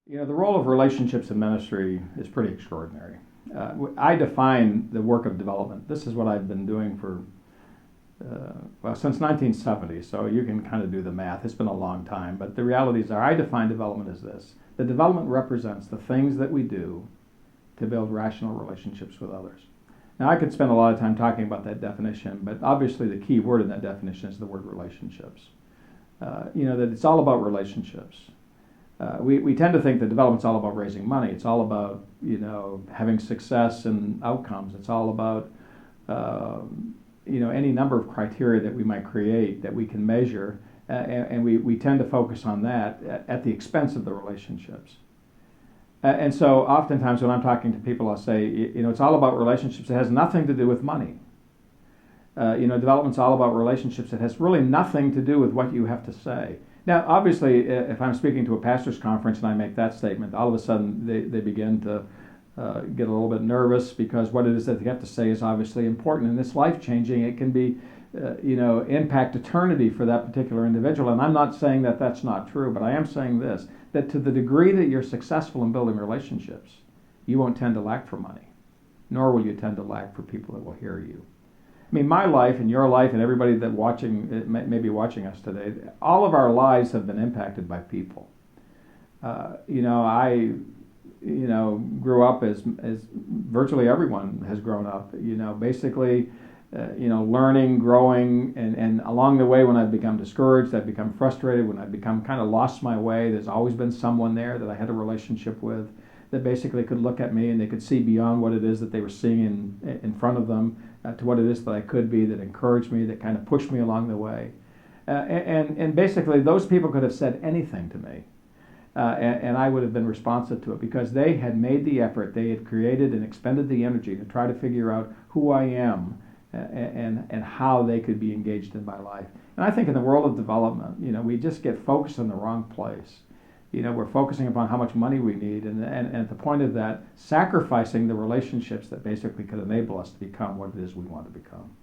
The role of relationships in ministry is pretty extraordinary. I define the work of development. This is what I've been doing for, since 1970, so you can kind of do the math. It's been a long time, but the realities are I define development as this. The development represents the things that we do to build rational relationships with others. Now, I could spend a lot of time talking about that definition, but obviously the key word in that definition is the word relationships. That it's all about relationships. We tend to think that development's all about raising money. It's all about having success and outcomes. It's all about any number of criteria that we might create that we can measure, and we tend to focus on that at the expense of the relationships. And so oftentimes when I'm talking to people, I'll say, it's all about relationships. It has nothing to do with money. Development's all about relationships. It has really nothing to do with what you have to say. Now, obviously, if I'm speaking to a pastor's conference and I make that statement, all of a sudden they begin to get a little bit nervous because what it is that they have to say is obviously important and it's life-changing. It can be, impact eternity for that particular individual. And I'm not saying that that's not true, but I am saying this, that to the degree that you're successful in building relationships, you won't tend to lack for money, nor will you tend to lack for people that will hear you. I mean, my life and your life and everybody that may be watching us today, all of our lives have been impacted by people. I grew up as virtually everyone has grown up. Basically, learning, growing, and along the way, when I've become discouraged, I've become frustrated. When I've become kind of lost my way, there's always been someone there that I had a relationship with that basically could look at me and they could see beyond what it is that they were seeing in front of them to what it is that I could be, that encouraged me, that kind of pushed me along the way. And basically those people could have said anything to me and I would have been responsive to it because they had made the effort, they had created and expended the energy to try to figure out who I am and how they could be engaged in my life. And I think in the world of development, we just get focused in the wrong place. We're focusing upon how much money we need, and at the point of that, sacrificing the relationships that basically could enable us to become what it is we want to become.